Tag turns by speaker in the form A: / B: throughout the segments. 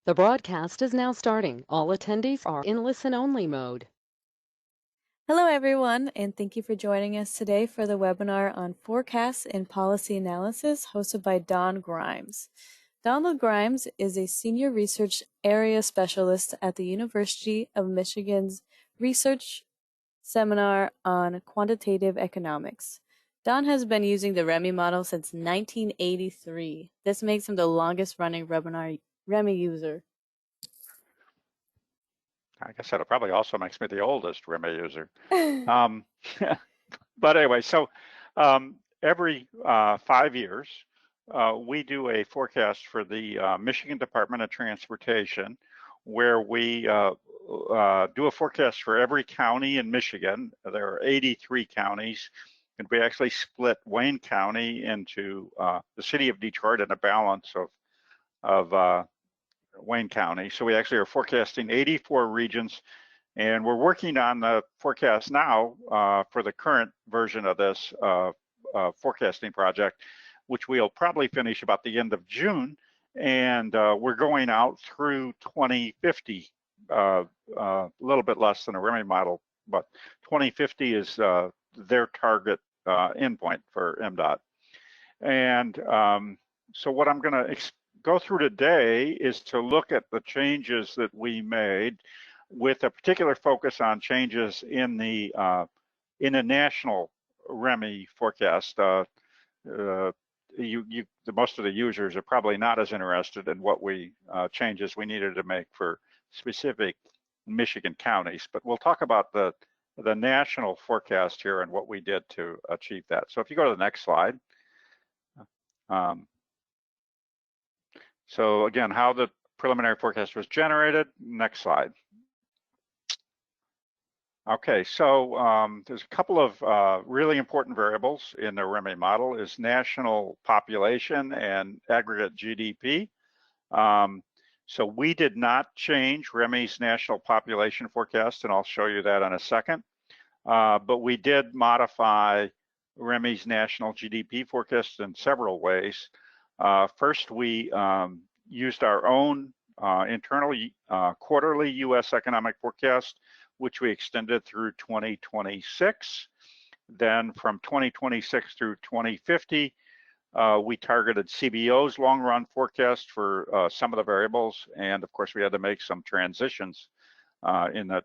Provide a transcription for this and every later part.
A: The broadcast is now starting. All attendees are in listen-only mode.
B: Hello, everyone, and thank you for joining us today for the webinar on Forecasts and Policy Analysis hosted by Don Grimes. Donald Grimes is a Senior Research Area Specialist at the University of Michigan's Research Seminar on Quantitative Economics. Don has been using the REMI model since 1983. This makes him the longest-running REMI user.
C: I guess that probably also makes me the oldest REMI user. But anyway, so every 5 years, we do a forecast for the Michigan Department of Transportation, where we do a forecast for every county in Michigan. There are 83 counties, and we actually split Wayne County into the city of Detroit and a balance of Wayne County. So we actually are forecasting 84 regions, and we're working on the forecast now for the current version of this forecasting project, which we'll probably finish about the end of June. And we're going out through 2050, a little bit less than a REMI model, but 2050 is their target endpoint for MDOT. And so what I'm going to go through today is to look at the changes that we made with a particular focus on changes in the national REMI forecast. Most of the users are probably not as interested in what changes we needed to make for specific Michigan counties, but we'll talk about the national forecast here and what we did to achieve that. So if you go to the next slide. So again, how the preliminary forecast was generated. Next slide. Okay, so there's a couple of really important variables in the REMI model is national population and aggregate GDP. So we did not change REMI's national population forecast, and I'll show you that in a second. But we did modify REMI's national GDP forecast in several ways. First, we used our own internal quarterly U.S. economic forecast, which we extended through 2026. Then from 2026 through 2050, we targeted CBO's long-run forecast for some of the variables. And of course, we had to make some transitions in the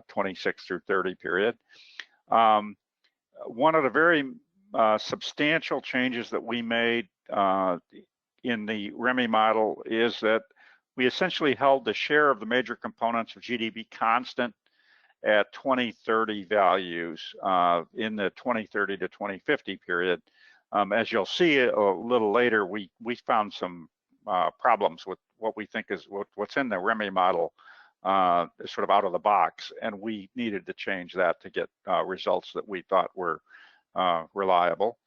C: 26 through 30 period. One of the very substantial changes that we made in the REMI model is that we essentially held the share of the major components of GDP constant at 2030 values in the 2030 to 2050 period. As you'll see a little later, we found some problems with what we think is what's in the REMI model sort of out of the box, and we needed to change that to get results that we thought were reliable.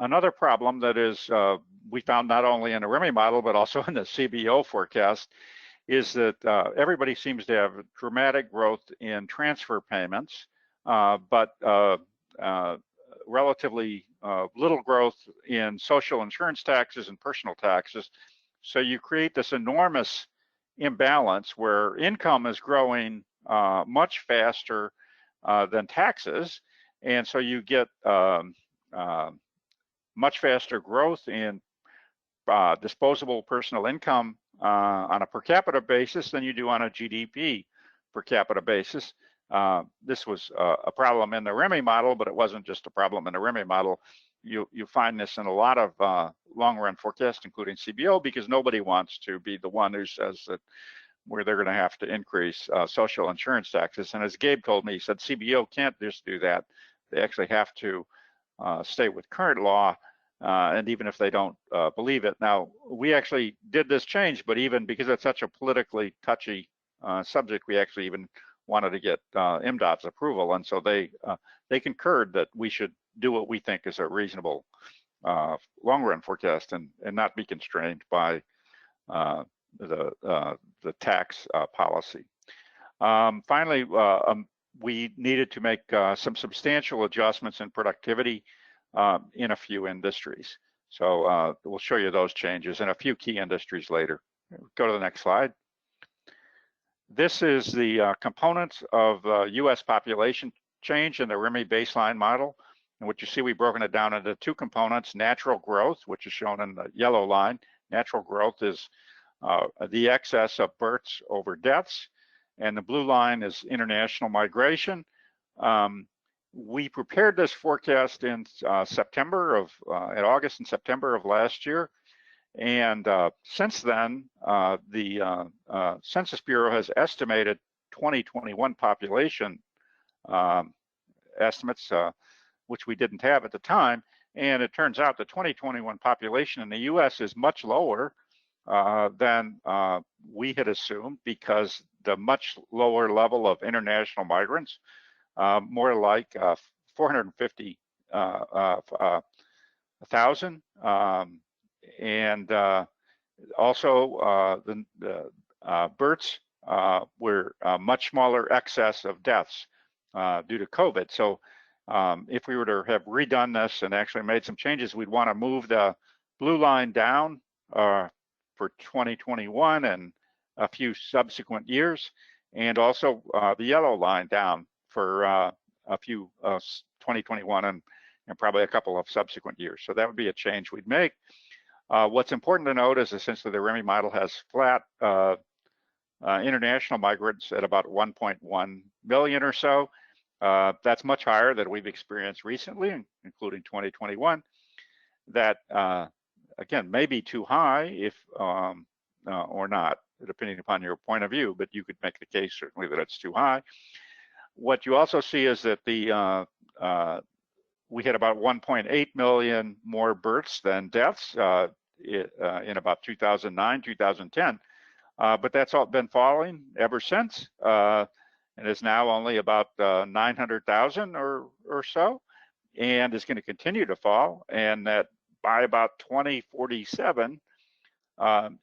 C: Another problem that is we found not only in the REMI model, but also in the CBO forecast, is that everybody seems to have dramatic growth in transfer payments, but relatively little growth in social insurance taxes and personal taxes. So you create this enormous imbalance where income is growing much faster than taxes, and so you get much faster growth in disposable personal income on a per capita basis than you do on a GDP per capita basis. This was a problem in the REMI model, but it wasn't just a problem in the REMI model. You find this in a lot of long-run forecasts, including CBO, because nobody wants to be the one who says that where they're going to have to increase social insurance taxes. And as Gabe told me, he said CBO can't just do that. They actually have to stay with current law, and even if they don't believe it. Now, we actually did this change, but even because it's such a politically touchy subject, we actually even wanted to get MDOT's approval, and so they concurred that we should do what we think is a reasonable long-run forecast and not be constrained by the tax policy. Finally, we needed to make some substantial adjustments in productivity in a few industries. So we'll show you those changes in a few key industries later. Go to the next slide. This is the components of U.S. population change in the REMI baseline model. And what you see, we've broken it down into two components: natural growth, which is shown in the yellow line. Natural growth is the excess of births over deaths, and the blue line is international migration. We prepared this forecast in August and September of last year. And since then, the Census Bureau has estimated 2021 population estimates, which we didn't have at the time. And it turns out the 2021 population in the US is much lower than we had assumed, because the much lower level of international migrants, more like 450,000. And also the births were a much smaller excess of deaths due to COVID. So if we were to have redone this and actually made some changes, we'd want to move the blue line down for 2021 and a few subsequent years, and also the yellow line down for a few 2021 and probably a couple of subsequent years. So that would be a change we'd make. What's important to note is essentially the REMI model has flat international migrants at about 1.1 million or so. That's much higher than we've experienced recently, including 2021. That, again, may be too high if or not, depending upon your point of view, but you could make the case certainly that it's too high. What you also see is that the we had about 1.8 million more births than deaths in about 2009, 2010, but that's all been falling ever since, and is now only about 900,000 or so, and is going to continue to fall, and that by about 2047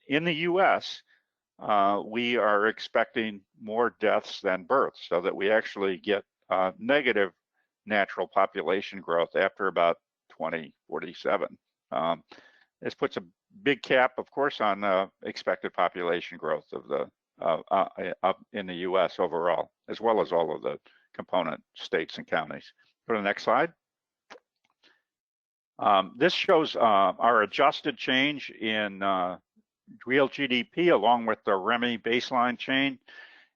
C: in the US, we are expecting more deaths than births, so that we actually get negative natural population growth after about 2047. This puts a big cap, of course, on expected population growth of the in the US overall, as well as all of the component states and counties. Go to the next slide. This shows our adjusted change in real GDP along with the REMI baseline change.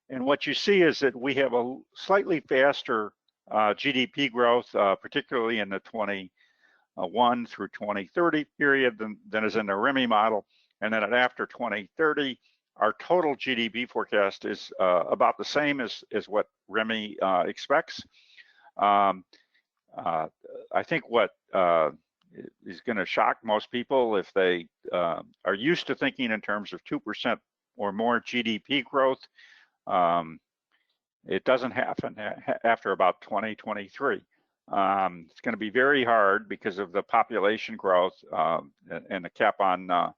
C: And what you see is that we have a slightly faster GDP growth, particularly in the 21 through 2030 period than is in the REMI model. And then after 2030, our total GDP forecast is about the same as what REMI expects. I think what is going to shock most people, if they are used to thinking in terms of 2% or more GDP growth, it doesn't happen after about 2023. It's going to be very hard because of the population growth and the cap on, of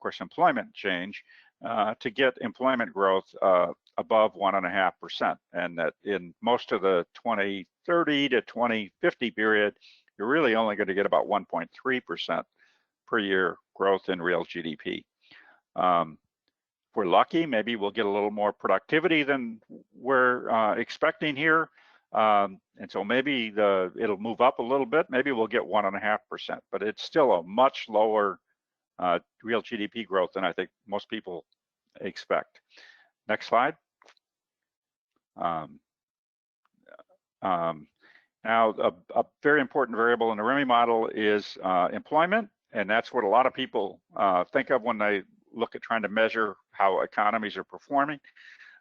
C: course, employment change, to get employment growth above 1.5%. And that in most of the 2030 to 2050 period, you're really only going to get about 1.3% per year growth in real GDP. If we're lucky, maybe we'll get a little more productivity than we're expecting here. And so maybe it'll move up a little bit. Maybe we'll get 1.5%, but it's still a much lower real GDP growth than I think most people expect. Next slide. Now, a very important variable in the REMI model is employment, and that's what a lot of people think of when they look at trying to measure how economies are performing.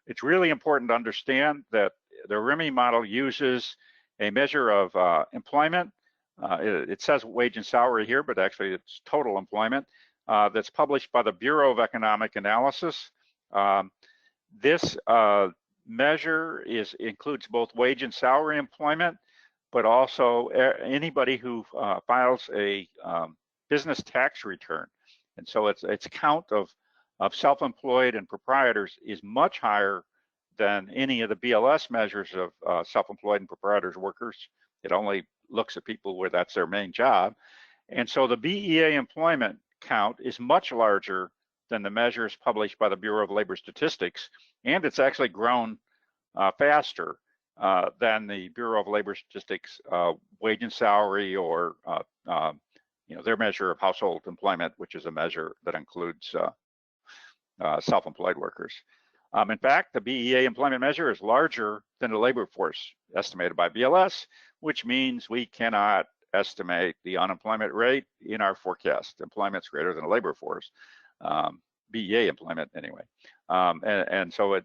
C: It's really important to understand that the REMI model uses a measure of employment. It says wage and salary here, but actually it's total employment, that's published by the Bureau of Economic Analysis. This measure includes both wage and salary employment, but also anybody who files a business tax return. And so its count of self-employed and proprietors is much higher than any of the BLS measures of self-employed and proprietors workers. It only looks at people where that's their main job. And so the BEA employment count is much larger than the measures published by the Bureau of Labor Statistics, and it's actually grown faster than the Bureau of Labor Statistics wage and salary, or their measure of household employment, which is a measure that includes self-employed workers. In fact, the BEA employment measure is larger than the labor force estimated by BLS, which means we cannot estimate the unemployment rate in our forecast. Employment's greater than the labor force, BEA employment anyway. And so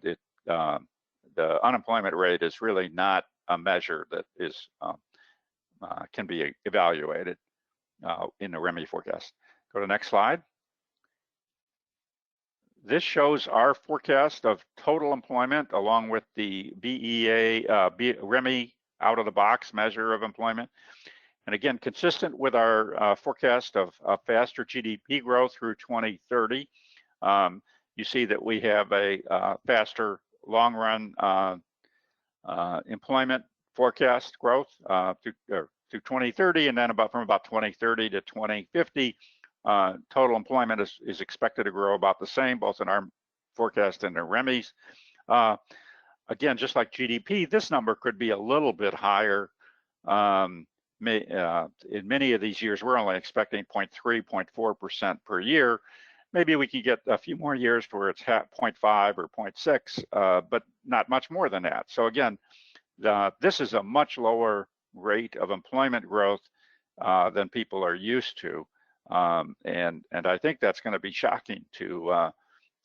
C: the unemployment rate is really not a measure that is can be evaluated in the REMI forecast. Go to the next slide. This shows our forecast of total employment along with the BEA, REMI out-of-the-box measure of employment. And again, consistent with our forecast of faster GDP growth through 2030, you see that we have a faster long-run employment forecast growth through 2030, and then from about 2030 to 2050, total employment is expected to grow about the same, both in our forecast and the REMI's. Again, just like GDP, this number could be a little bit higher. In many of these years, we're only expecting 0.3, 0.4% per year. Maybe we can get a few more years where it's 0.5 or 0.6, but not much more than that. So again, this is a much lower rate of employment growth than people are used to. And I think that's going to be shocking to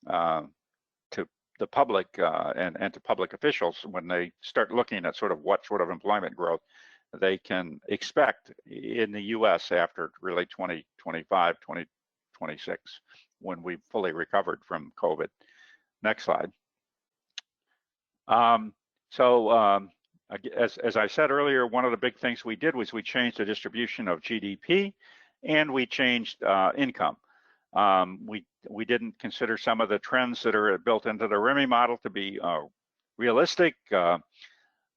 C: the public and to public officials when they start looking at sort of what sort of employment growth they can expect in the U.S. after really 2025, 2026, when we've fully recovered from COVID. Next slide. As I said earlier, one of the big things we did was we changed the distribution of GDP, and we changed income. We didn't consider some of the trends that are built into the REMI model to be realistic. The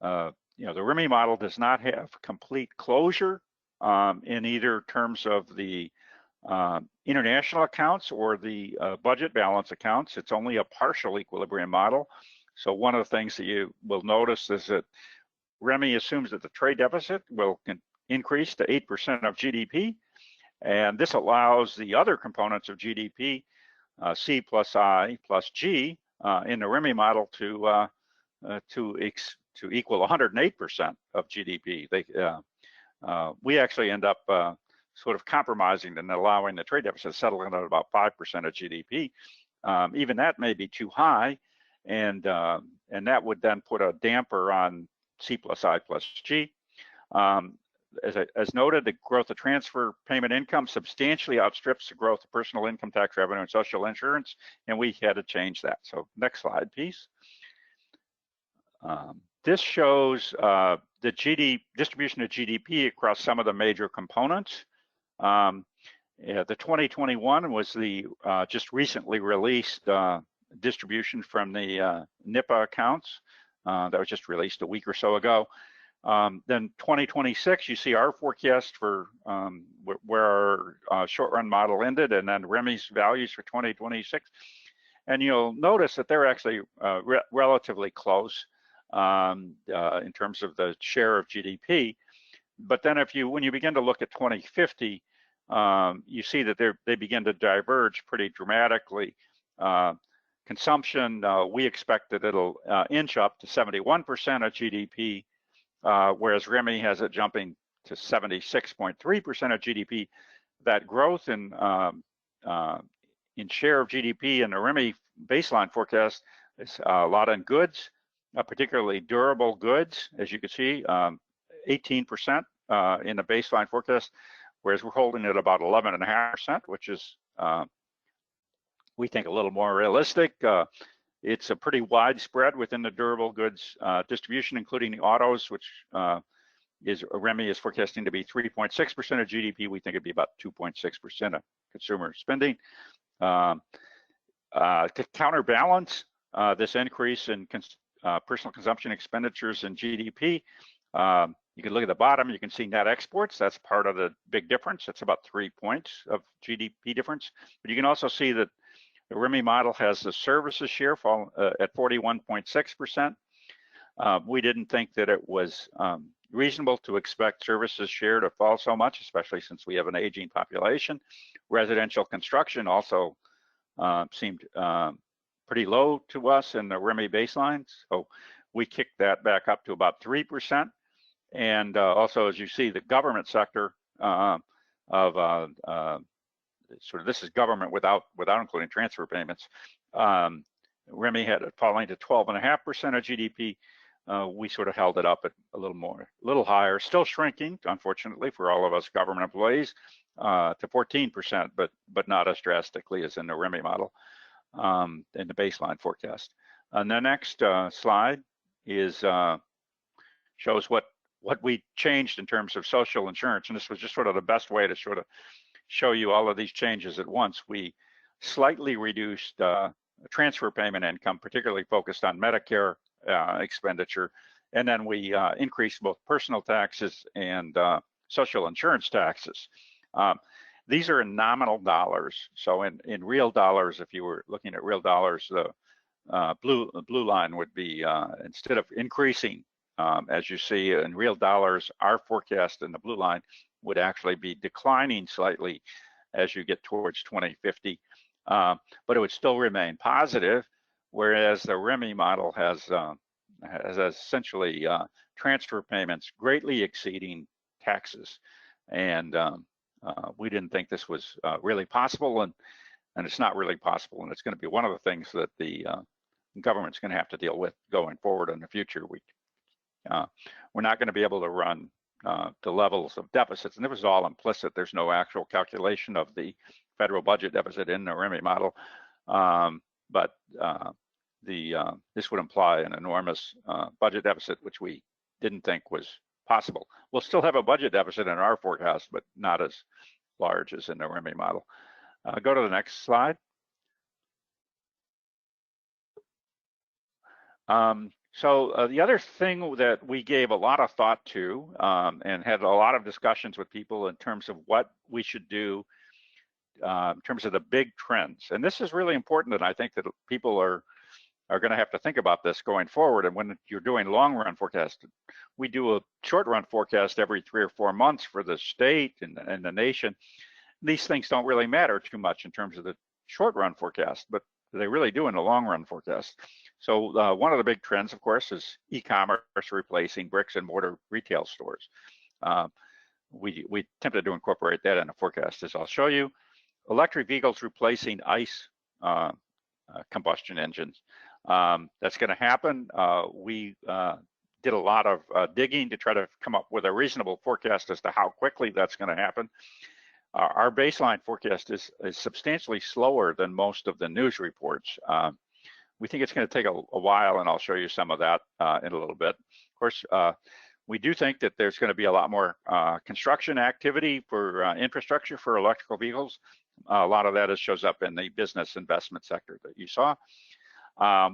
C: REMI model does not have complete closure in either terms of the international accounts or the budget balance accounts. It's only a partial equilibrium model. So one of the things that you will notice is that REMI assumes that the trade deficit will increase to 8% of GDP. And this allows the other components of GDP, C plus I plus G, in the REMI model to equal 108% of GDP. We actually end up sort of compromising and allowing the trade deficit settling at about 5% of GDP. Even that may be too high, and that would then put a damper on C plus I plus G. As noted, the growth of transfer payment income substantially outstrips the growth of personal income tax revenue and social insurance, and we had to change that. So next slide, please. This shows the distribution of GDP across some of the major components. The 2021 was the just recently released distribution from the NIPA accounts that was just released a week or so ago. Then 2026, you see our forecast for where our short-run model ended, and then REMI's values for 2026. And you'll notice that they're actually relatively close in terms of the share of GDP. But then when you begin to look at 2050, you see that they begin to diverge pretty dramatically. Consumption, we expect that it'll inch up to 71% of GDP, whereas REMI has it jumping to 76.3% of GDP. That growth in share of GDP in the REMI baseline forecast is a lot in goods, particularly durable goods, as you can see, 18% in the baseline forecast, whereas we're holding it about 11.5%, which is, we think, a little more realistic. It's a pretty widespread within the durable goods distribution, including the autos, which REMI is forecasting to be 3.6% of GDP. We think it'd be about 2.6% of consumer spending. To counterbalance this increase in personal consumption expenditures and GDP, you can look at the bottom, you can see net exports. That's part of the big difference. It's about 3 points of GDP difference. But you can also see that The REMI model has the services share fall at 41.6%. We didn't think that it was reasonable to expect services share to fall so much, especially since we have an aging population. Residential construction also seemed pretty low to us in the REMI baseline. So we kicked that back up to about 3%. And also, as you see, the government sector this is government without including transfer payments. REMI had it falling to 12.5% of GDP. We sort of held it up at a little higher, still shrinking, unfortunately, for all of us government employees, to 14%, but not as drastically as in the REMI model in the baseline forecast. And the next slide is shows what we changed in terms of social insurance, and this was just sort of the best way to sort of show you all of these changes at once. We slightly reduced transfer payment income, particularly focused on Medicare expenditure, and then we increased both personal taxes and social insurance taxes. These are in nominal dollars. So in real dollars, if you were looking at real dollars, the blue line would be, instead of increasing, as you see in real dollars, our forecast in the blue line would actually be declining slightly as you get towards 2050, but it would still remain positive, whereas the REMI model has essentially transfer payments greatly exceeding taxes. And we didn't think this was really possible, and it's not really possible, and it's going to be one of the things that the government's going to have to deal with going forward in the future. We're not going to be able to run the levels of deficits, and it was all implicit. There's no actual calculation of the federal budget deficit in the REMI model, but this would imply an enormous budget deficit, which we didn't think was possible. We'll still have a budget deficit in our forecast, but not as large as in the REMI model. Go to the next slide. So the other thing that we gave a lot of thought to and had a lot of discussions with people in terms of what we should do in terms of the big trends. And this is really important, and I think that people are going to have to think about this going forward. And when you're doing long run forecast, we do a short run forecast every 3 or 4 months for the state and the nation. These things don't really matter too much in terms of the short run forecast, but they really do in the long run forecast. So one of the big trends, of course, is e-commerce replacing bricks and mortar retail stores. We attempted to incorporate that in the forecast, as I'll show you. Electric vehicles replacing ICE combustion engines. That's going to happen. We did a lot of digging to try to come up with a reasonable forecast as to how quickly that's going to happen. Our baseline forecast is substantially slower than most of the news reports. We think it's going to take a while, and I'll show you some of that in a little bit. Of course, we do think that there's going to be a lot more construction activity for infrastructure for electrical vehicles. A lot of that shows up in the business investment sector that you saw.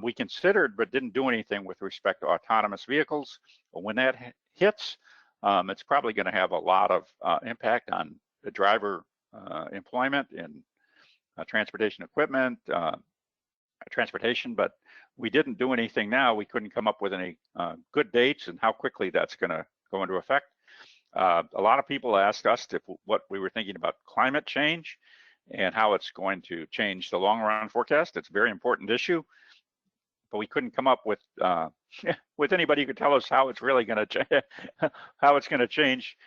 C: We considered but didn't do anything with respect to autonomous vehicles. But when that hits, it's probably going to have a lot of impact on the driver employment in transportation equipment, transportation, but we didn't do anything now. We couldn't come up with any good dates and how quickly that's going to go into effect. A lot of people asked us what we were thinking about climate change and how it's going to change the long run forecast. It's a very important issue, but we couldn't come up with anybody who could tell us how it's really going to change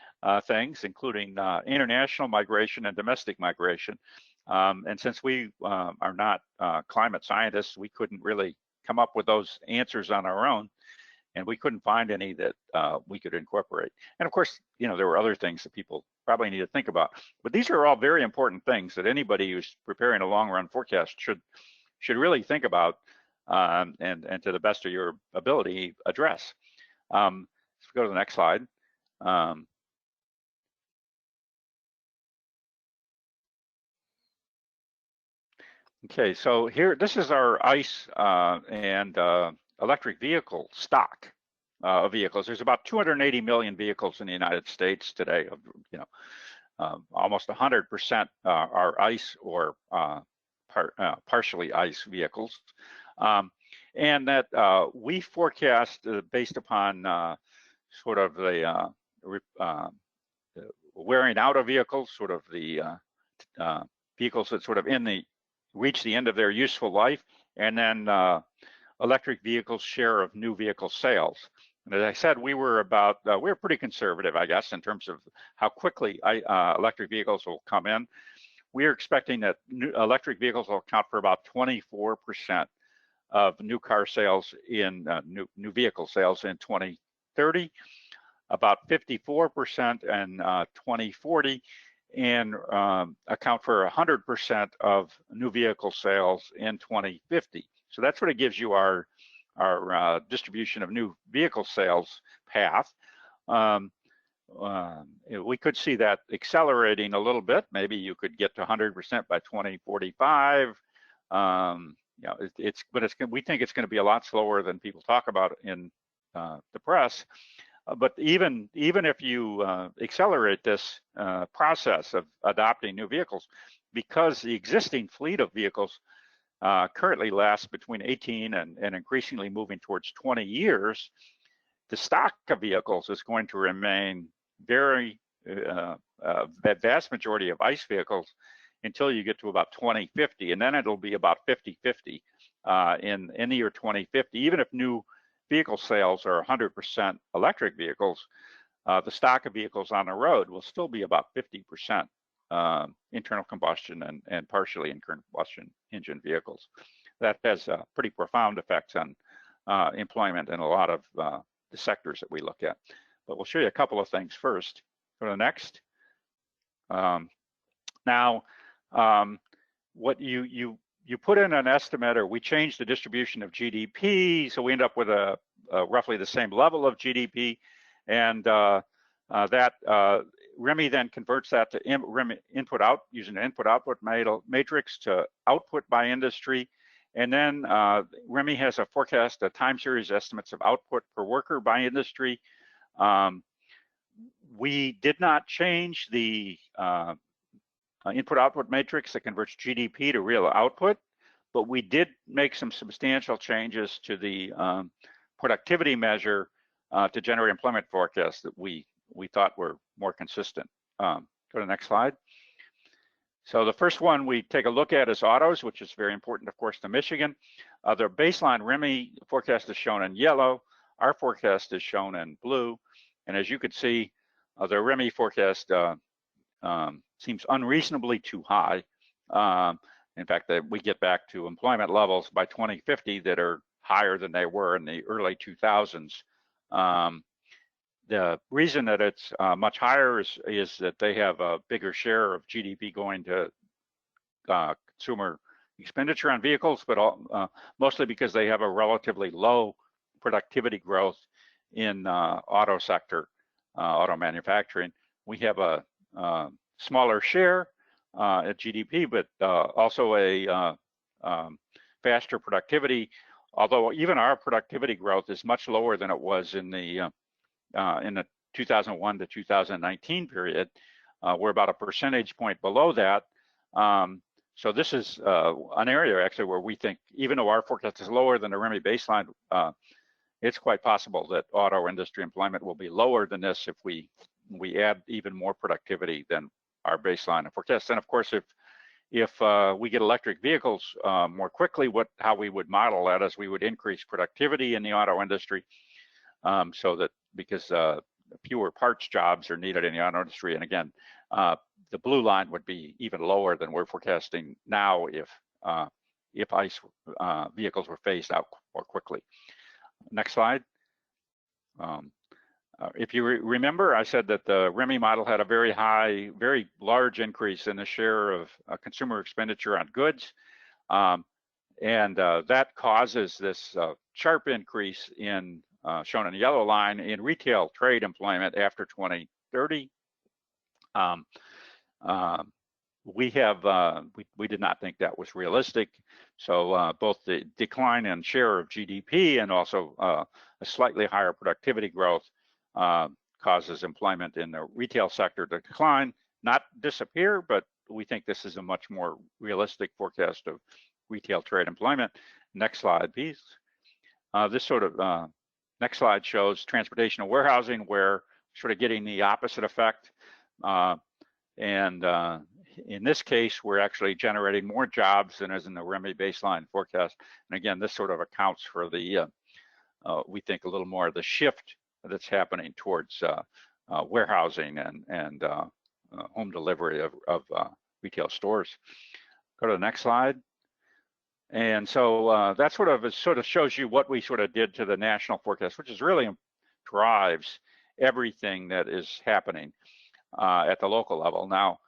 C: things, including international migration and domestic migration. And since we are not climate scientists, we couldn't really come up with those answers on our own, and we couldn't find any that we could incorporate. And of course, there were other things that people probably need to think about. But these are all very important things that anybody who's preparing a long-run forecast should really think about and to the best of your ability address. Let's go to the next slide. Okay, so here, this is our ICE and electric vehicle stock of vehicles. There's about 280 million vehicles in the United States today. Almost 100% are ICE or partially ICE vehicles. And that we forecast based upon sort of the wearing out of vehicles, sort of the vehicles that sort of reach the end of their useful life, and then electric vehicles' share of new vehicle sales. And as I said, we were pretty conservative, I guess, in terms of how quickly electric vehicles will come in. We are expecting that electric vehicles will account for about 24% of new car sales in new vehicle sales in 2030, about 54% in 2040, and account for 100% of new vehicle sales in 2050. So that's what it gives you our distribution of new vehicle sales path. We could see that accelerating a little bit. Maybe you could get to 100% by 2045. We think it's going to be a lot slower than people talk about in the press. But even if you accelerate this process of adopting new vehicles, because the existing fleet of vehicles currently lasts between 18 and increasingly moving towards 20 years, the stock of vehicles is going to remain that vast majority of ICE vehicles until you get to about 2050, and then it'll be about 50-50 in the year 2050. Even if new vehicle sales are 100% electric vehicles, the stock of vehicles on the road will still be about 50% internal combustion and partially internal combustion engine vehicles. That has pretty profound effects on employment in a lot of the sectors that we look at. But we'll show you a couple of things first. Go to the next. Now, what you put in an estimate, or we changed the distribution of GDP, so we end up with a roughly the same level of GDP, and that REMI then converts that to using an input-output matrix to output by industry, and then REMI has a forecast of time series estimates of output per worker by industry. We did not change the input-output matrix that converts GDP to real output, but we did make some substantial changes to the productivity measure to generate employment forecasts that we thought were more consistent. Go to the next slide. So the first one we take a look at is autos, which is very important, of course, to Michigan. The baseline REMI forecast is shown in yellow. Our forecast is shown in blue. And as you could see, the REMI forecast seems unreasonably too high. In fact, that we get back to employment levels by 2050 that are higher than they were in the early 2000s. The reason that it's much higher is that they have a bigger share of GDP going to consumer expenditure on vehicles, but mostly because they have a relatively low productivity growth in auto sector, auto manufacturing. We have a smaller share at GDP, but also a faster productivity, although even our productivity growth is much lower than it was in the 2001 to 2019 period. We're about a percentage point below that. So this is an area actually where we think, even though our forecast is lower than the REMI baseline, it's quite possible that auto industry employment will be lower than this if we add even more productivity than our baseline forecast. And of course, if we get electric vehicles more quickly, how we would model that is we would increase productivity in the auto industry, so that because fewer parts jobs are needed in the auto industry. And again, the blue line would be even lower than we're forecasting now if ICE vehicles were phased out more quickly. Next slide. If you remember, I said that the REMI model had a very large increase in the share of consumer expenditure on goods. And that causes this sharp increase in, shown in the yellow line, in retail trade employment after 2030. We did not think that was realistic. So both the decline in share of GDP and also a slightly higher productivity growth causes employment in the retail sector to decline, not disappear, but we think this is a much more realistic forecast of retail trade employment. Next slide, please. This sort of next slide shows transportation and warehousing, where sort of getting the opposite effect. In this case, we're actually generating more jobs than is in the REMI baseline forecast. And again, this sort of accounts for the, we think, a little more of the shift that's happening towards warehousing and home delivery of retail stores. Go to the next slide. And so that sort of shows you what we sort of did to the national forecast, which is really drives everything that is happening at the local level. Now,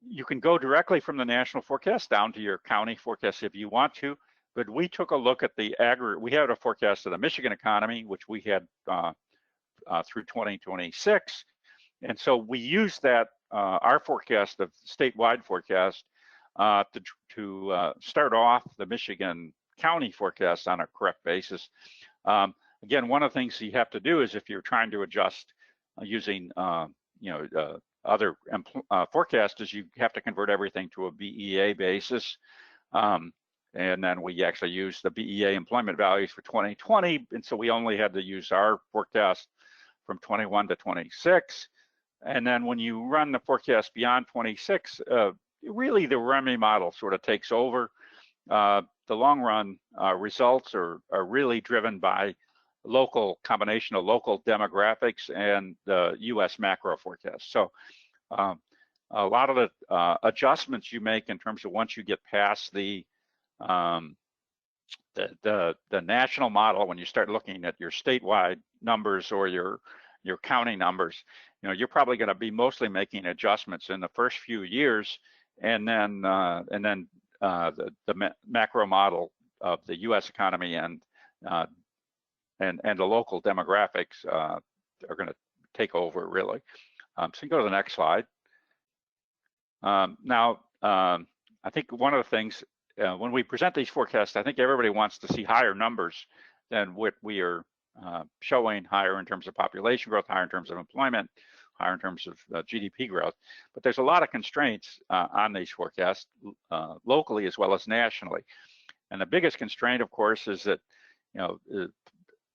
C: you can go directly from the national forecast down to your county forecast if you want to, but we took a look at the aggregate. We had a forecast of the Michigan economy, which we had through 2026. And so we used that, our forecast of statewide forecast to start off the Michigan county forecast on a correct basis. Again, one of the things you have to do is if you're trying to adjust using other forecasters, you have to convert everything to a BEA basis. And then we actually use the BEA employment values for 2020. And so we only had to use our forecast from 21 to 26. And then when you run the forecast beyond 26, really the REMI model sort of takes over. The long run results are really driven by combination of local demographics and the US macro forecast. So a lot of the adjustments you make in terms of once you get past the national model, when you start looking at your statewide numbers or your county numbers, you're probably going to be mostly making adjustments in the first few years, and then the macro model of the U.S. economy and the local demographics are going to take over, really. So you go to the next slide. Now, I think one of the things when we present these forecasts, I think everybody wants to see higher numbers than what we are showing, higher in terms of population growth, higher in terms of employment, higher in terms of GDP growth. But there's a lot of constraints on these forecasts, locally as well as nationally. And the biggest constraint, of course, is that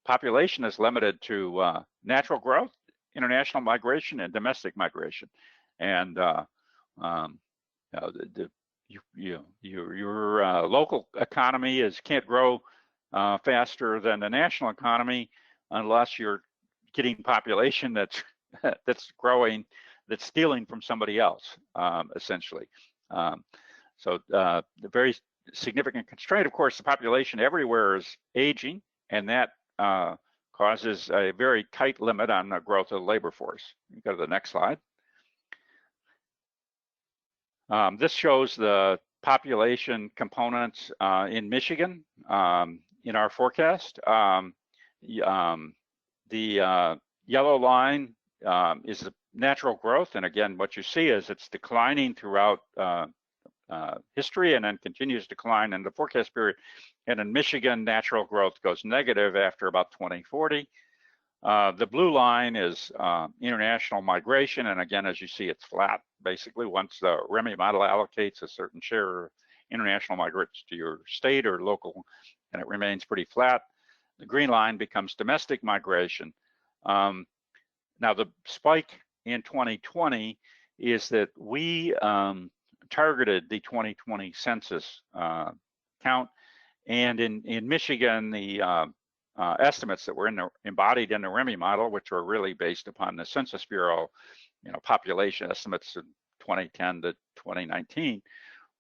C: population is limited to natural growth, international migration, and domestic migration. And your local economy can't grow faster than the national economy unless you're getting population that's growing, that's stealing from somebody else, essentially. So the very significant constraint, of course, the population everywhere is aging, and that causes a very tight limit on the growth of the labor force. You go to the next slide. This shows the population components in Michigan in our forecast. The yellow line is the natural growth, and again, what you see is it's declining throughout history and then continues to decline in the forecast period. And in Michigan, natural growth goes negative after about 2040. The blue line is international migration, and again, as you see, it's flat basically once the REMI model allocates a certain share of international migrants to your state or local, and it remains pretty flat. The green line becomes domestic migration. Now the spike in 2020 is that we targeted the 2020 census count, and in Michigan, the estimates that were embodied in the REMI model, which were really based upon the Census Bureau, population estimates in 2010 to 2019,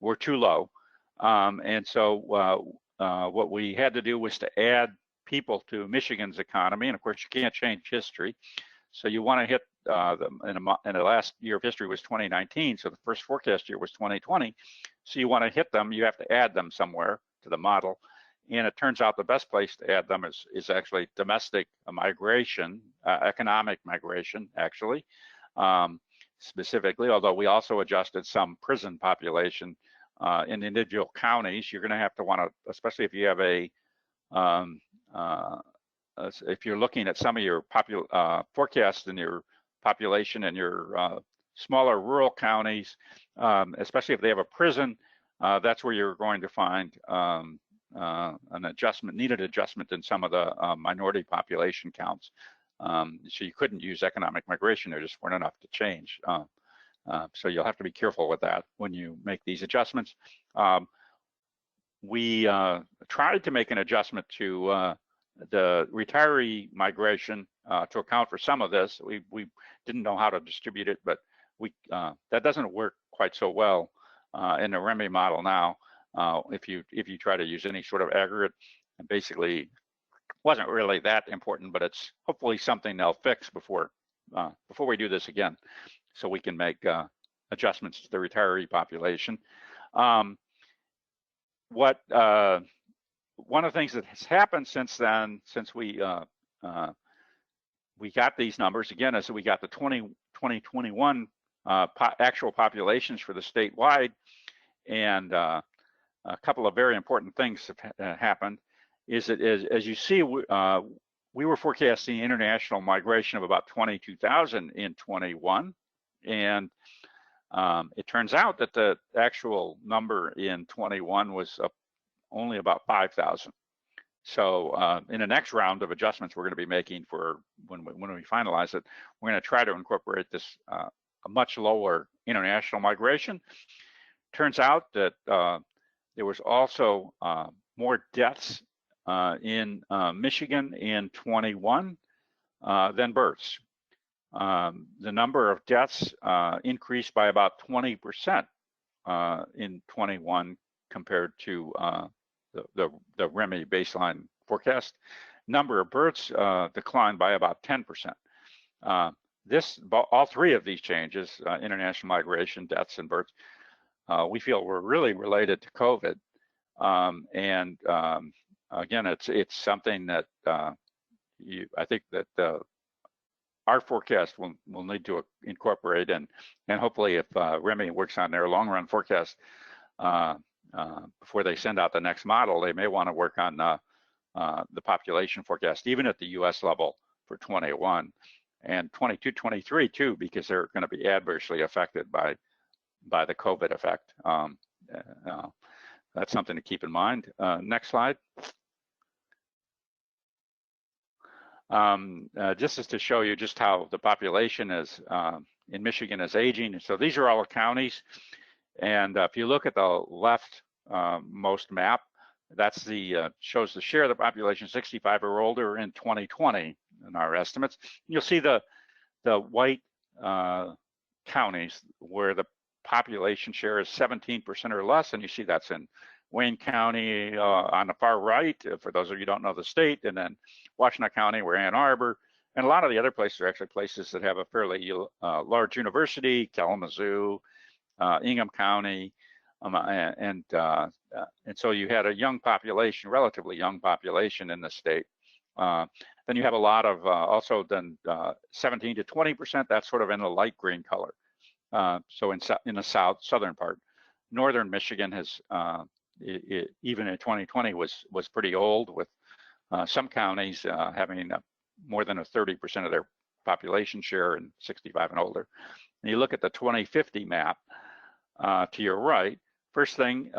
C: were too low. And so what we had to do was to add people to Michigan's economy, and of course you can't change history. So you want to hit in the last year of history was 2019, so the first forecast year was 2020. So you want to hit them, you have to add them somewhere to the model. And it turns out the best place to add them is actually domestic migration, economic migration, actually, specifically, although we also adjusted some prison population in individual counties. You're going to have to want to, especially if you have if you're looking at some of your forecasts in your population and your smaller rural counties, especially if they have a prison, that's where you're going to find an adjustment, needed adjustment in some of the minority population counts. So you couldn't use economic migration, there just weren't enough to change. So you'll have to be careful with that when you make these adjustments. We tried to make an adjustment to the retiree migration to account for some of this. We didn't know how to distribute it, but that doesn't work quite so well in the REMI model now. If you try to use any sort of aggregate, and basically wasn't really that important, but it's hopefully something they'll fix before we do this again, so we can make adjustments to the retiree population. One of the things that has happened since then, since we got these numbers again, is that we got the 2021 actual populations for the statewide, and a couple of very important things have happened. Is that as you see, we were forecasting international migration of about 22,000 in 21, and it turns out that the actual number in 21 was only about 5,000. So in the next round of adjustments we're going to be making for when we finalize it, we're going to try to incorporate this a much lower international migration. Turns out that there was also more deaths in Michigan in 21 than births. The number of deaths increased by about 20% in 21 compared to the REMI baseline forecast. Number of births declined by about 10%. All three of these changes, international migration, deaths, and births, we feel were really related to COVID. Again, it's something that I think that our forecast will need to incorporate, and hopefully if REMI works on their long-run forecast before they send out the next model, they may want to work on the population forecast, even at the US level for 21 and 22, 23 too, because they're going to be adversely affected by the COVID effect. That's something to keep in mind. Next slide. Just is to show you just how the population is in Michigan is aging. So these are all the counties, and if you look at the left most map, that's shows the share of the population 65 or older in 2020 in our estimates. You'll see the white counties where the population share is 17% or less, and you see that's in Wayne County on the far right, for those of you who don't know the state, and then Washington County, where Ann Arbor, and a lot of the other places are actually places that have a fairly large university, Kalamazoo, Ingham County, and so you had a young population, relatively young population in the state. Then you have a lot of also then 17 to 20%. That's sort of in the light green color. So in the southern part, northern Michigan has even in 2020 was pretty old, with some counties having more than a 30% of their population share in 65 and older. And you look at the 2050 map to your right. First thing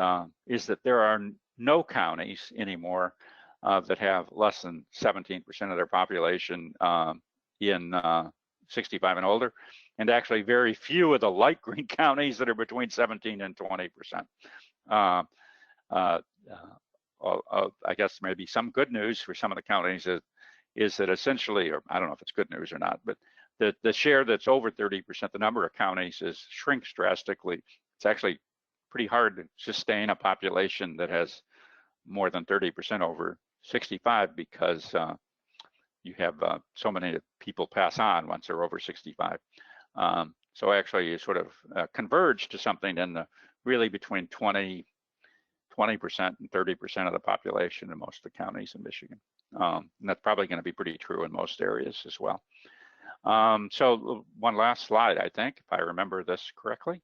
C: is that there are no counties anymore that have less than 17% of their population in 65 and older, and actually very few of the light green counties that are between 17 and 20%. I guess maybe some good news for some of the counties is that essentially, or I don't know if it's good news or not, but the share that's over 30%, the number of counties shrinks drastically. It's actually pretty hard to sustain a population that has more than 30% over 65, because you have so many people pass on once they're over 65. So actually you sort of converge to something in the really between 20% and 30% of the population in most of the counties in Michigan. And that's probably going to be pretty true in most areas as well. So one last slide, I think, if I remember this correctly.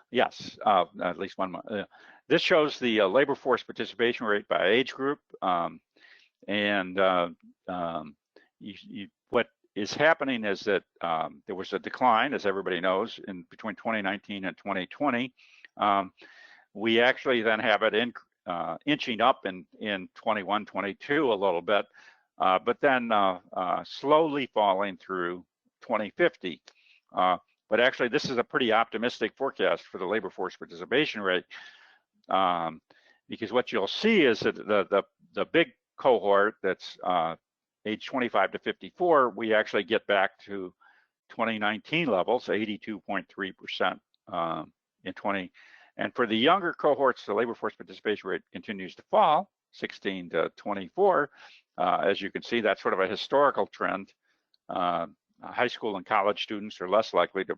C: Yes, at least one more. This shows the labor force participation rate by age group. What is happening is that there was a decline, as everybody knows, in between 2019 and 2020. We actually then have it inching up in 21, 22 a little bit, but then slowly falling through 2050. But actually, this is a pretty optimistic forecast for the labor force participation rate, because what you'll see is that the big cohort that's age 25 to 54, we actually get back to 2019 levels, 82.3% in 20. And for the younger cohorts, the labor force participation rate continues to fall, 16 to 24. As you can see, that's sort of a historical trend. High school and college students are less likely to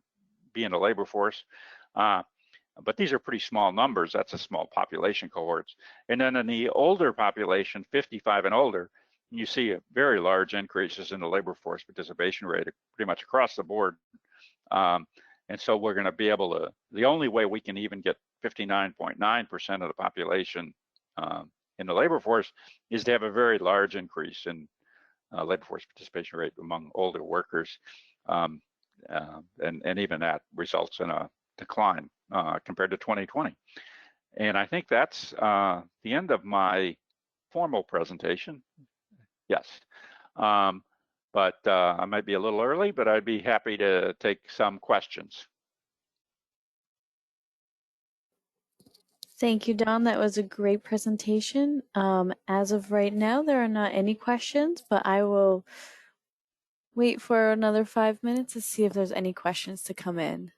C: be in the labor force. But these are pretty small numbers. That's a small population cohorts. And then in the older population, 55 and older, you see very large increases in the labor force participation rate pretty much across the board. And so we're going to be able to, the only way we can even get 59.9% of the population in the labor force is to have a very large increase in labor force participation rate among older workers. And even that results in a decline compared to 2020. And I think that's the end of my formal presentation. Yes. But I might be a little early, but I'd be happy to take some questions.
B: Thank you, Don. That was a great presentation. As of right now, there are not any questions, but I will wait for another 5 minutes to see if there's any questions to come in.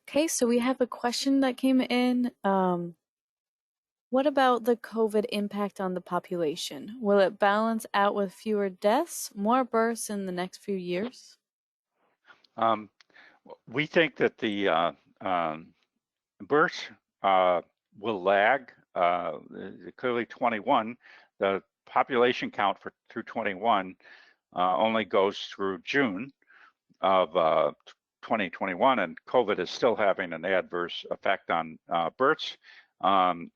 B: Okay, so we have a question that came in. What about the COVID impact on the population? Will it balance out with fewer deaths, more births in the next few years?
C: We think that the births will lag. Clearly 21, the population count through 21 only goes through June of 2021, and COVID is still having an adverse effect on births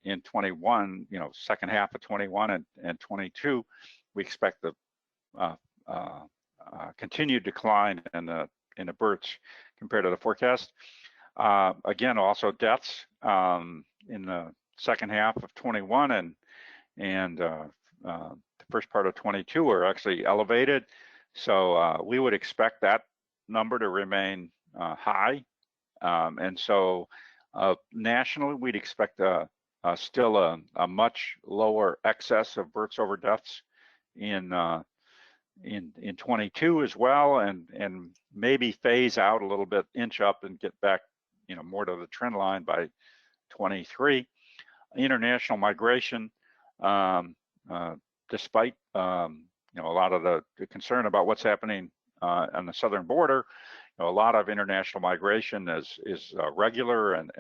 C: in 21, second half of 21 and 22. We expect the continued decline in the births compared to the forecast. Again, also deaths in the second half of 21 and the first part of 22 are actually elevated. So we would expect that number to remain high. And so nationally, we'd expect still a much lower excess of births over deaths in 22 as well, and maybe phase out a little bit, inch up and get back, more to the trend line by 23. International migration, despite a lot of the concern about what's happening on the southern border, a lot of international migration is regular and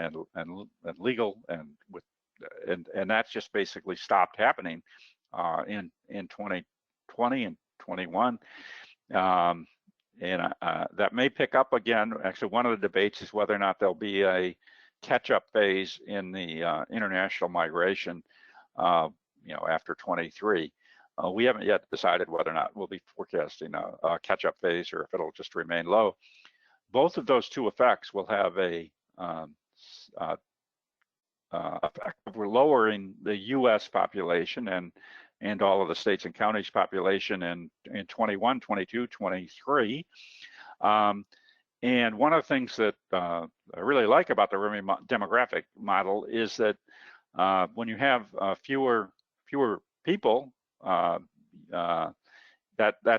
C: legal, and that's just basically stopped happening in 2020 and 21. And that may pick up again. Actually, one of the debates is whether or not there'll be a catch-up phase in the international migration, after 23. We haven't yet decided whether or not we'll be forecasting a catch-up phase or if it'll just remain low. Both of those two effects will have a effect of lowering the U.S. population and all of the states and counties population in 21, 22, 23. And one of the things that I really like about the REMI demographic model is that when you have fewer fewer people, that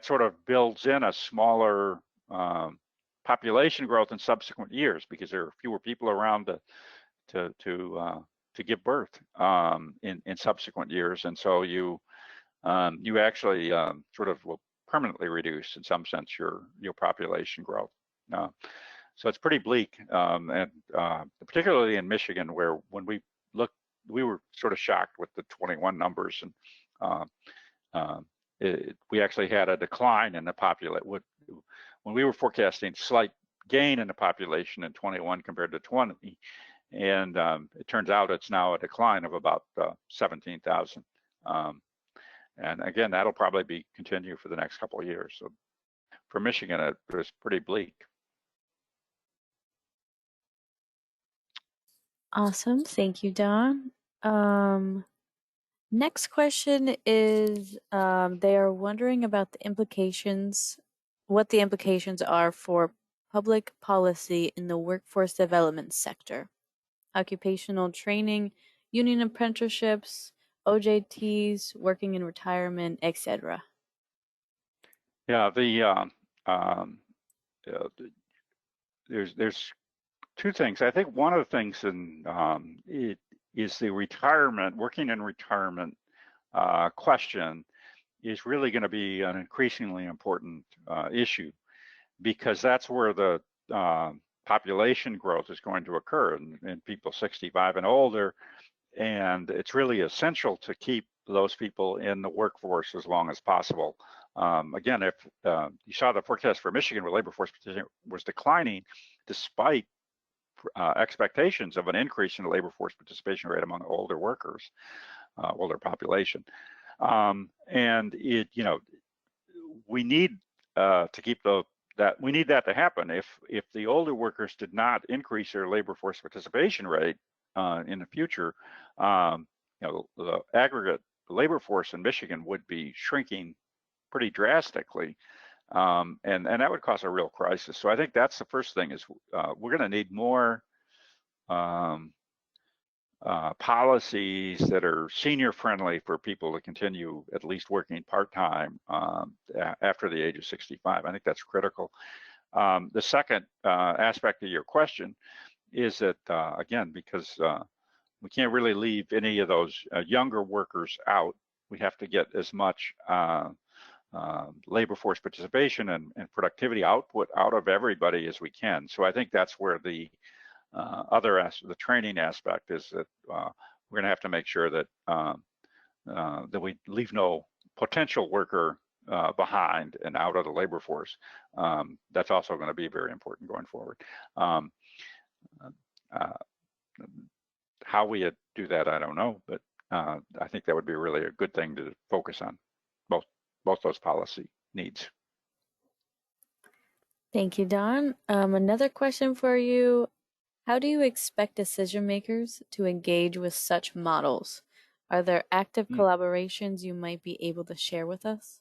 C: sort of builds in a smaller population growth in subsequent years because there are fewer people around to give birth in subsequent years, and so you actually sort of will permanently reduce, in some sense, your population growth. So it's pretty bleak, and particularly in Michigan, where when we looked, we were sort of shocked with the 21 numbers, and we actually had a decline in the population. When we were forecasting slight gain in the population in 21 compared to 20, and it turns out it's now a decline of about 17,000. And again, that'll probably continue for the next couple of years. So for Michigan, it was pretty bleak.
B: Awesome, thank you, Don. Next question is, they are wondering about the implications, what the implications are for public policy in the workforce development sector, occupational training, union apprenticeships, OJTs, working in retirement, etc.
C: Yeah, there's two things. I think one of the things it is the working in retirement question is really going to be an increasingly important issue, because that's where the population growth is going to occur in people 65 and older, and it's really essential to keep those people in the workforce as long as possible. Again, if you saw the forecast for Michigan, where labor force was declining despite expectations of an increase in the labor force participation rate among older workers, older population, and we need to keep we need that to happen. If the older workers did not increase their labor force participation rate in the future, the aggregate labor force in Michigan would be shrinking pretty drastically, and that would cause a real crisis. So I think that's the first thing, is we're going to need more policies that are senior friendly for people to continue at least working part-time after the age of 65. I think that's critical. The second aspect of your question is that, again, because we can't really leave any of those younger workers out, we have to get as much labor force participation and productivity output out of everybody as we can. So I think that's where the the training aspect is, that we're going to have to make sure that that we leave no potential worker behind and out of the labor force. That's also going to be very important going forward. How we do that, I don't know, but I think that would be really a good thing to focus on, both those policy needs.
B: Thank you, Don. Another question for you. How do you expect decision makers to engage with such models? Are there active collaborations you might be able to share with us?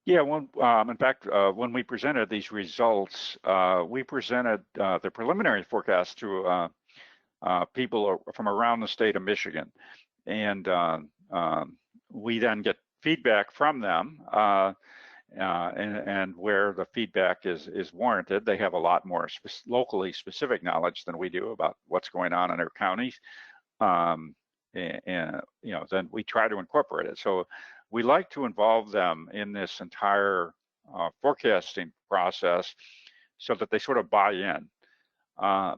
C: Yeah, in fact, when we presented these results, we presented the preliminary forecast to people from around the state of Michigan, and we then get feedback from them, and where the feedback is warranted, they have a lot more locally specific knowledge than we do about what's going on in their counties, and then we try to incorporate it. So we like to involve them in this entire forecasting process so that they sort of buy in,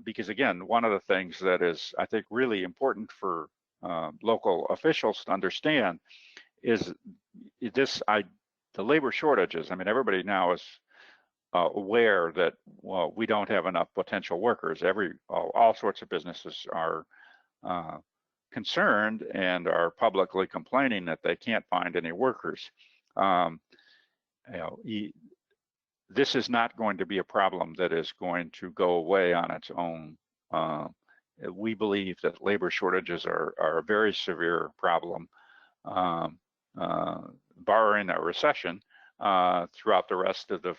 C: because again, one of the things that is, I think, really important for local officials to understand is the labor shortages. I mean, everybody now is aware that, well, we don't have enough potential workers. All sorts of businesses are concerned and are publicly complaining that they can't find any workers. This is not going to be a problem that is going to go away on its own. We believe that labor shortages are a very severe problem, barring a recession, throughout the rest of the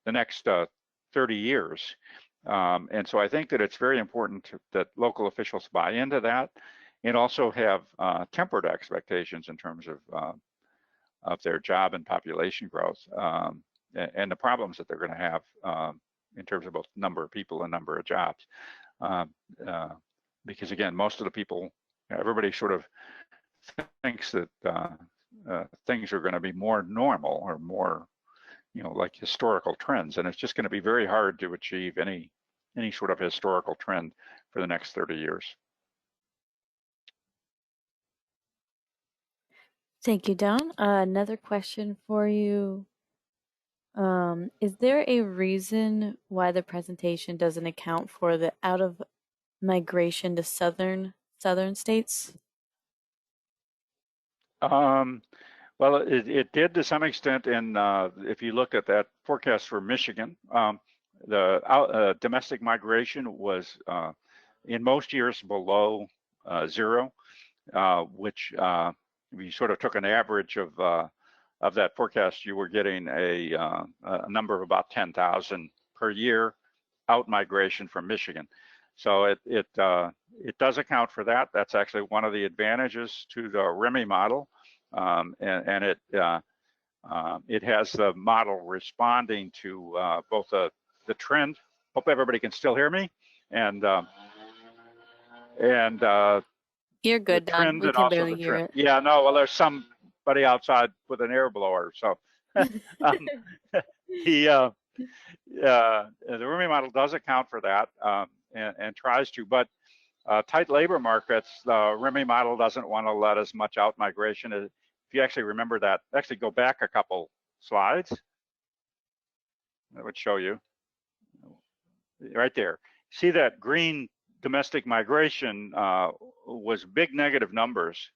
C: next 30 years. And so I think that it's very important that local officials buy into that, and also have tempered expectations in terms of their job and population growth, and the problems that they're going to have in terms of both number of people and number of jobs. Because again, most of the people, everybody sort of thinks that things are going to be more normal or more, like historical trends, and it's just going to be very hard to achieve any sort of historical trend for the next 30 years.
B: Thank you, Don. Another question for you. Is there a reason why the presentation doesn't account for the out of migration to southern states?
C: Well, it did to some extent, and if you look at that forecast for Michigan, the domestic migration was in most years below zero, which we sort of took an average of that forecast. You were getting a number of about 10,000 per year out migration from Michigan. So it does account for that. That's actually one of the advantages to the REMI model, and it has the model responding to both the trend. Hope everybody can still hear me, and
B: You're good, Don. We can barely hear it.
C: Yeah, no, well, there's somebody outside with an air blower, so the REMI model does account for that and tries to, but tight labor markets, the REMI model doesn't want to let as much out migration. If you actually remember that, actually go back a couple slides, that would show you right there. See that green domestic migration was big negative numbers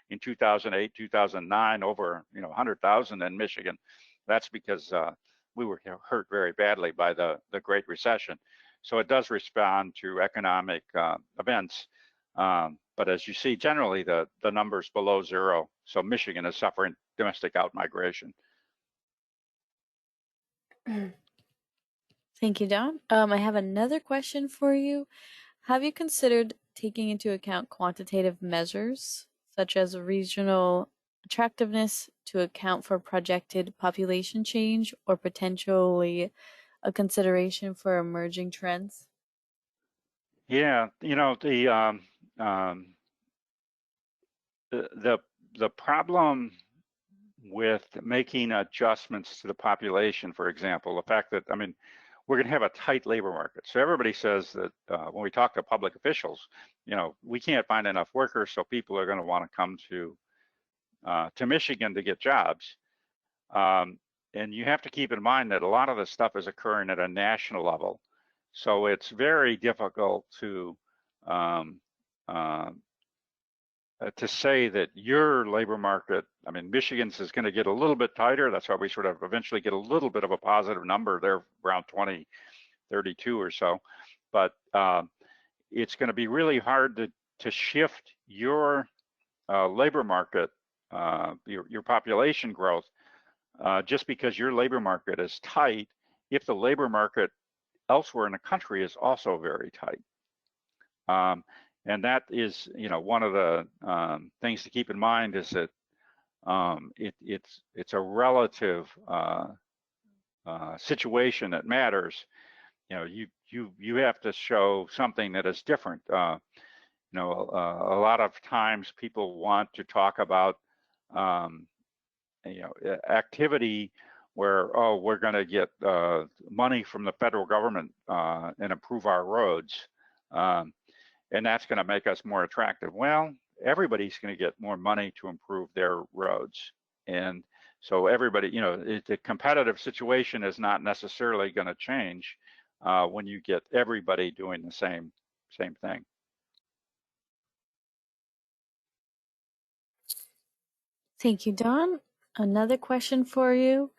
C: in 2008, 2009, over 100,000 in Michigan. That's because we were hurt very badly by the Great Recession. So it does respond to economic events. But as you see, generally the number's below zero. So Michigan is suffering domestic out migration.
B: Thank you, Don. I have another question for you. Have you considered taking into account quantitative measures, such as regional attractiveness, to account for projected population change or potentially a consideration for emerging trends?
C: Yeah, the problem with making adjustments to the population, for example, the fact that, we're going to have a tight labor market. So everybody says that when we talk to public officials, we can't find enough workers, so people are going to want to come to Michigan to get jobs. And you have to keep in mind that a lot of this stuff is occurring at a national level. So it's very difficult to say that your labor market, Michigan's is going to get a little bit tighter. That's why we sort of eventually get a little bit of a positive number there, around 2032 or so. But it's going to be really hard to shift your labor market, your population growth, just because your labor market is tight, if the labor market elsewhere in the country is also very tight. And that is, one of the things to keep in mind is that it's a relative situation that matters. You have to show something that is different. A lot of times people want to talk about activity where, we're going to get money from the federal government and improve our roads. And that's going to make us more attractive. Well, everybody's going to get more money to improve their roads. And so everybody, the competitive situation is not necessarily going to change when you get everybody doing the same thing.
B: Thank you, Don. Another question for you.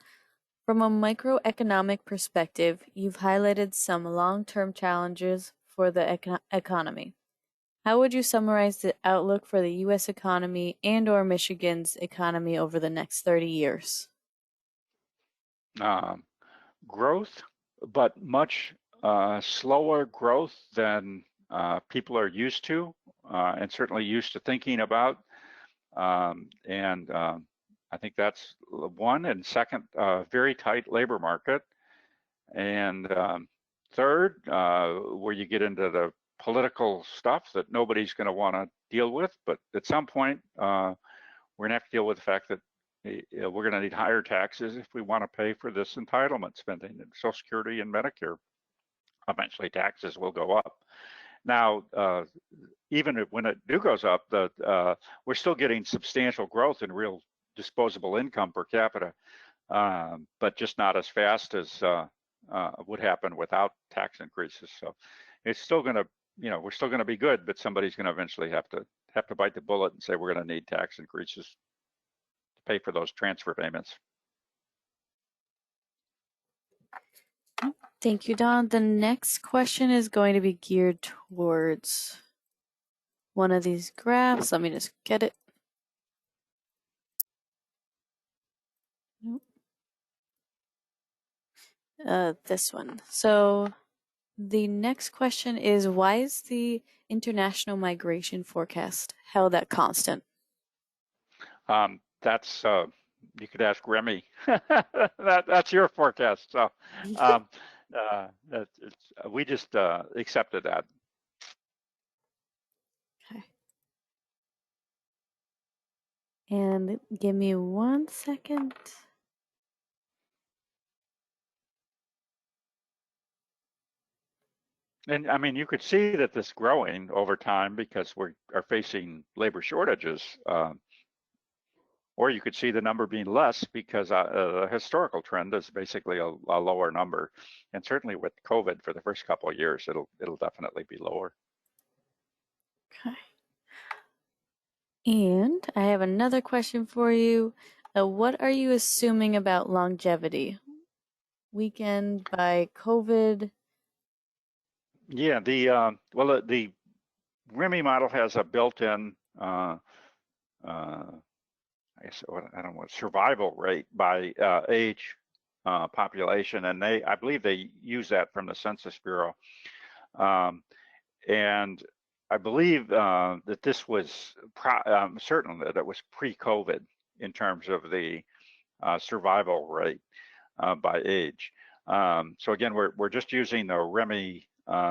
B: From a microeconomic perspective, you've highlighted some long-term challenges for the economy. How would you summarize the outlook for the U.S. economy and/or Michigan's economy over the next 30 years?
C: Growth, but much slower growth than people are used to. and certainly used to thinking about. I think that's one. And second, very tight labor market. And third, where you get into the political stuff that nobody's going to want to deal with, but at some point, we're going to have to deal with the fact that we're going to need higher taxes if we want to pay for this entitlement spending and Social Security and Medicare. Eventually, taxes will go up. Now, even when it goes up, we're still getting substantial growth in real disposable income per capita, but just not as fast as would happen without tax increases. So it's still going to, we're still going to be good, but somebody's going to eventually have to bite the bullet and say we're going to need tax increases to pay for those transfer payments.
B: Thank you, Don. The next question is going to be geared towards one of these graphs. Let me just get it. This one. So the next question is, why is the international migration forecast held at constant?
C: That's you could ask REMI. That's your forecast. So we just accepted that.
B: Okay. And give me 1 second.
C: And I mean, you could see that this growing over time because we are facing labor shortages. Or you could see the number being less because the historical trend is basically a lower number. And certainly with COVID for the first couple of years, it'll definitely be lower.
B: Okay. And I have another question for you. What are you assuming about longevity? Weakened by COVID?
C: Yeah, the REMI model has a built-in I guess I don't know, survival rate by age, population, and I believe they use that from the Census Bureau, and I believe that this was certain that it was pre-COVID in terms of the survival rate by age. So again, we're just using the REMI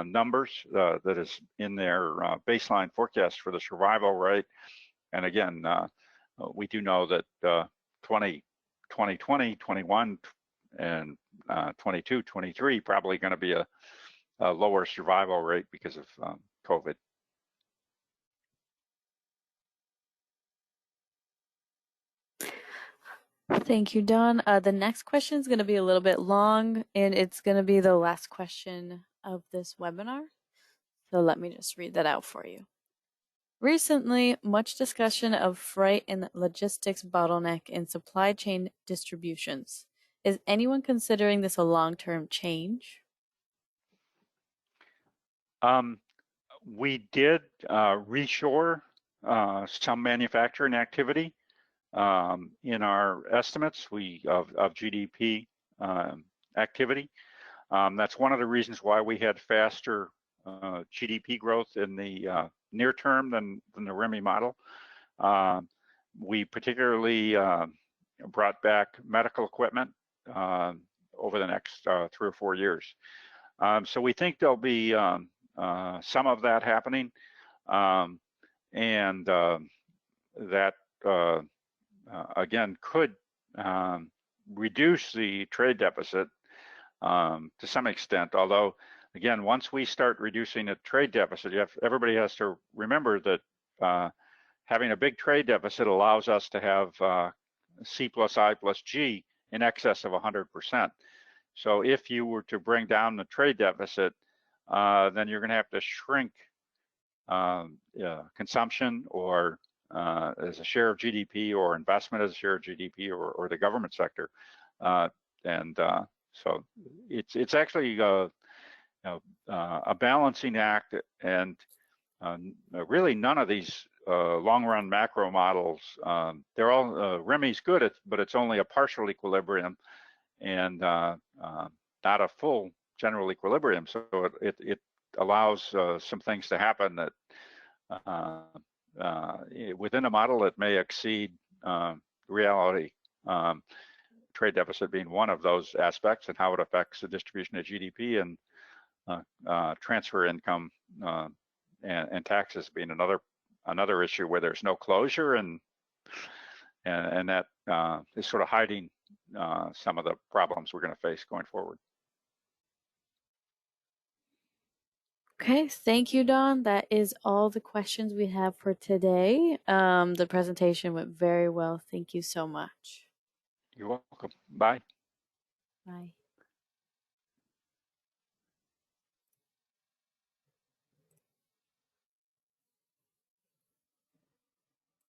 C: numbers that is in their baseline forecast for the survival rate, and again. We do know that 2020, 21, and 22, 23 probably going to be a lower survival rate because of COVID.
B: Thank you, Don. The next question is going to be a little bit long, and it's going to be the last question of this webinar. So let me just read that out for you. Recently, much discussion of freight and logistics bottleneck in supply chain distributions. Is anyone considering this a long-term change?
C: We did reshore some manufacturing activity in our estimates of GDP activity. That's one of the reasons why we had faster GDP growth in the near term than the REMI model. We particularly brought back medical equipment over the next 3 or 4 years. So we think there'll be some of that happening, and that again could reduce the trade deficit to some extent, although again, once we start reducing the trade deficit, everybody has to remember that having a big trade deficit allows us to have C plus I plus G in excess of 100%. So if you were to bring down the trade deficit, then you're going to have to shrink consumption or as a share of GDP or investment as a share of GDP or the government sector. So it's actually a balancing act, and really none of these long-run macro models, they're all, REMI's good, but it's only a partial equilibrium and not a full general equilibrium. So it allows some things to happen that within a model that may exceed reality. Trade deficit being one of those aspects, and how it affects the distribution of GDP, and transfer income and taxes being another issue where there's no closure, and that is sort of hiding some of the problems we're going to face going forward.
B: Okay, thank you, Don. That is all the questions we have for today. The presentation went very well. Thank you so much.
C: You're welcome. Bye.
B: Bye.